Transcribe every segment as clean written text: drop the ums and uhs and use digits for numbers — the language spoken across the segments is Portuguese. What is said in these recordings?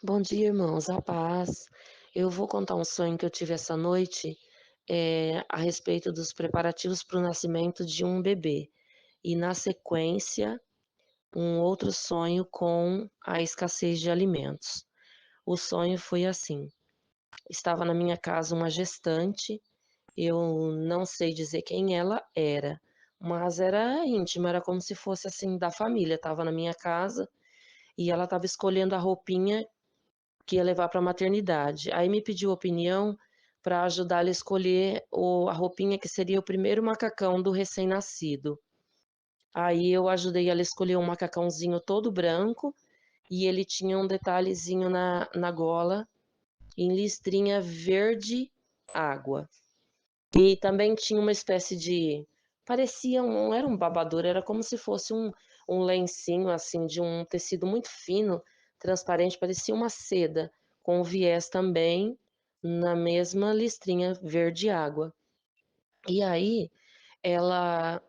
Bom dia, irmãos, a paz. Eu vou contar um sonho que eu tive essa noite, a respeito dos preparativos para o nascimento de um bebê. E na sequência, um outro sonho com a escassez de alimentos. O sonho foi assim: estava na minha casa uma gestante, eu não sei dizer quem ela era, mas era íntima, era como se fosse assim da família. Estava na minha casa e ela estava escolhendo a roupinha que ia levar para a maternidade. Aí me pediu opinião para ajudar ela a escolher a roupinha que seria o primeiro macacão do recém-nascido. Aí eu ajudei ela a escolher um macacãozinho todo branco e ele tinha um detalhezinho na gola em listrinha verde água. E também tinha uma espécie de, parecia não era um babador, era como se fosse um lencinho, assim, de um tecido muito fino, transparente, parecia uma seda, com viés também na mesma listrinha verde água. E aí, ela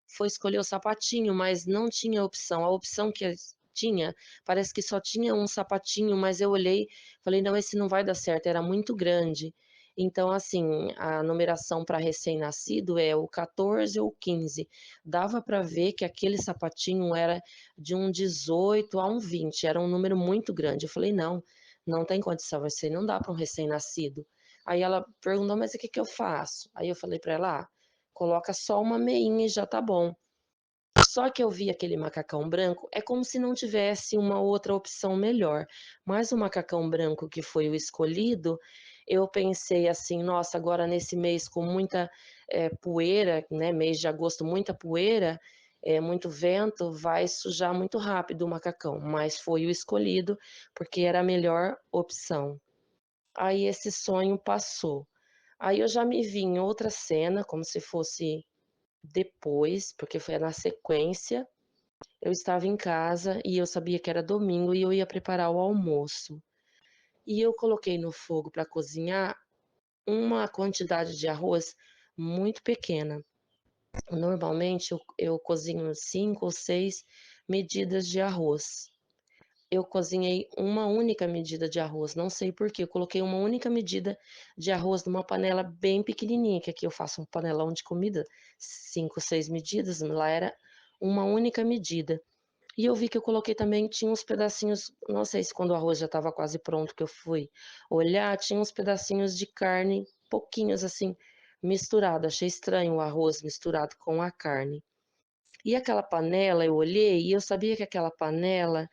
foi escolher o sapatinho, mas não tinha opção. A opção que tinha, parece que só tinha um sapatinho, mas eu olhei, falei: "Não, esse não vai dar certo", era muito grande. Então, assim, a numeração para recém-nascido é o 14 ou 15. Dava para ver que aquele sapatinho era de um 18 a um 20, era um número muito grande. Eu falei: "Não, não tem condição, esse aí não dá para um recém-nascido". Aí ela perguntou: "Mas o que que eu faço?". Aí eu falei para ela: coloca só uma meinha e já tá bom". Só que eu vi aquele macacão branco, é como se não tivesse uma outra opção melhor, mas o macacão branco que foi o escolhido, eu pensei assim: "Nossa, agora nesse mês com muita, poeira, né, mês de agosto, muita poeira, muito vento, vai sujar muito rápido o macacão", mas foi o escolhido, porque era a melhor opção. Aí esse sonho passou. Aí eu já me vi em outra cena, como se fosse depois, porque foi na sequência, eu estava em casa e eu sabia que era domingo e eu ia preparar o almoço. E eu coloquei no fogo para cozinhar uma quantidade de arroz muito pequena. Normalmente eu cozinho 5 ou 6 medidas de arroz. Eu cozinhei uma única medida de arroz, não sei por quê, eu coloquei uma única medida de arroz numa panela bem pequenininha, que aqui eu faço um panelão de comida, 5, 6 medidas, lá era uma única medida. E eu vi que eu coloquei também, tinha uns pedacinhos, não sei se quando o arroz já estava quase pronto que eu fui olhar, tinha uns pedacinhos de carne, pouquinhos assim, misturado, achei estranho o arroz misturado com a carne. E aquela panela, eu olhei e eu sabia que aquela panela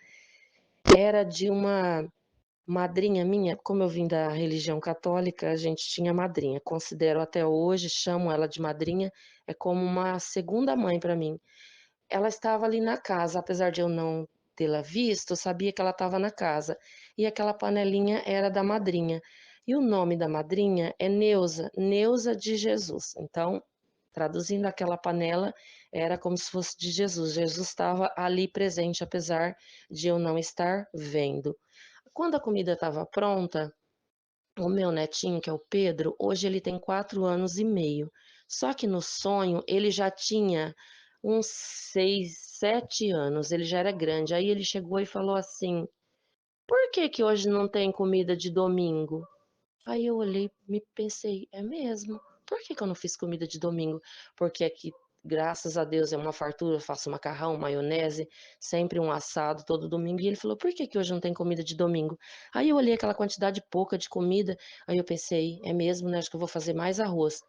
era de uma madrinha minha. Como eu vim da religião católica, a gente tinha madrinha, considero até hoje, chamo ela de madrinha, é como uma segunda mãe para mim. Ela estava ali na casa, apesar de eu não tê-la visto, eu sabia que ela estava na casa, e aquela panelinha era da madrinha. E o nome da madrinha é Neuza, Neuza de Jesus. Então, traduzindo aquela panela, era como se fosse de Jesus. Jesus estava ali presente, apesar de eu não estar vendo. Quando a comida estava pronta, o meu netinho, que é o Pedro, hoje ele tem 4 anos e meio. Só que no sonho ele já tinha uns 6, 7 anos, ele já era grande. Aí ele chegou e falou assim: "Por que que hoje não tem comida de domingo?". Aí eu olhei, me pensei: "É mesmo? Por que que eu não fiz comida de domingo?". Porque aqui, graças a Deus, é uma fartura, eu faço macarrão, maionese, sempre um assado todo domingo. E ele falou: "Por que que hoje não tem comida de domingo?". Aí eu olhei aquela quantidade pouca de comida, aí eu pensei: "É mesmo, né, acho que eu vou fazer mais arroz".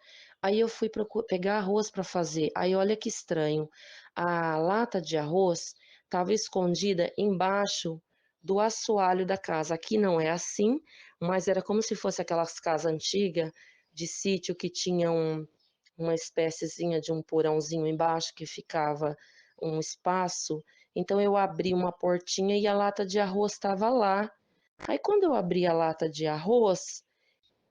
Aí eu fui pegar arroz para fazer, aí olha que estranho, a lata de arroz estava escondida embaixo do assoalho da casa. Aqui não é assim, mas era como se fosse aquelas casas antiga de sítio que tinha uma espéciezinha de um porãozinho embaixo que ficava um espaço, então eu abri uma portinha e a lata de arroz estava lá. Aí quando eu abri a lata de arroz,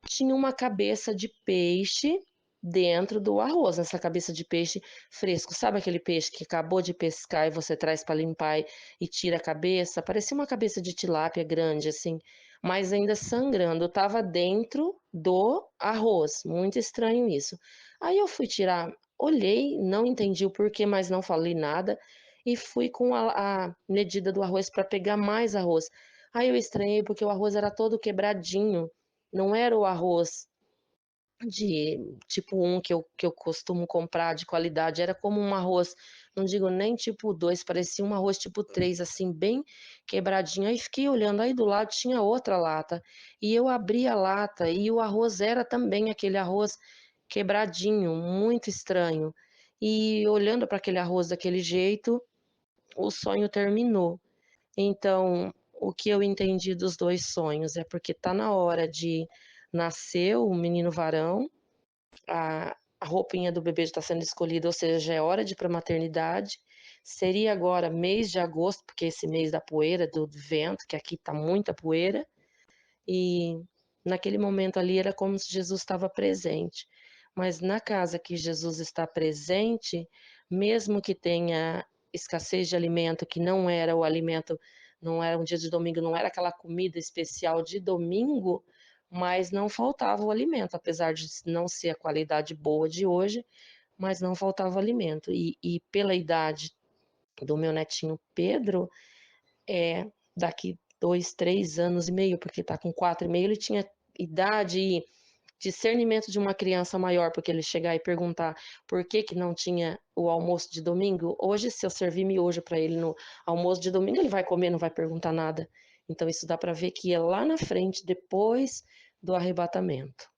tinha uma cabeça de peixe dentro do arroz, essa cabeça de peixe fresco. Sabe aquele peixe que acabou de pescar e você traz para limpar e tira a cabeça? Parecia uma cabeça de tilápia grande, assim, mas ainda sangrando. Estava dentro do arroz. Muito estranho isso. Aí eu fui tirar, olhei, não entendi o porquê, mas não falei nada e fui com a medida do arroz para pegar mais arroz. Aí eu estranhei porque o arroz era todo quebradinho, não era o arroz de tipo um que eu costumo comprar de qualidade, era como um arroz, não digo nem tipo 2, parecia um arroz tipo 3, assim, bem quebradinho. Aí fiquei olhando, aí do lado tinha outra lata, e eu abri a lata e o arroz era também aquele arroz quebradinho, muito estranho. E olhando para aquele arroz daquele jeito, o sonho terminou. Então, o que eu entendi dos 2 sonhos é porque tá na hora de nascer o menino varão, a roupinha do bebê já está sendo escolhida, ou seja, já é hora de ir para a maternidade. Seria agora mês de agosto, porque esse mês da poeira, do vento, que aqui tá muita poeira, e naquele momento ali era como se Jesus estava presente. Mas na casa que Jesus está presente, mesmo que tenha escassez de alimento, que não era o alimento, não era um dia de domingo, não era aquela comida especial de domingo, mas não faltava o alimento, apesar de não ser a qualidade boa de hoje, mas não faltava o alimento. E pela idade do meu netinho Pedro, daqui 2, 3 anos e meio, porque está com 4 e meio, ele tinha idade e discernimento de uma criança maior, porque ele chegar e perguntar por que que não tinha o almoço de domingo. Hoje, se eu servir miojo para ele no almoço de domingo, ele vai comer, não vai perguntar nada. Então isso dá para ver que é lá na frente, depois do arrebatamento.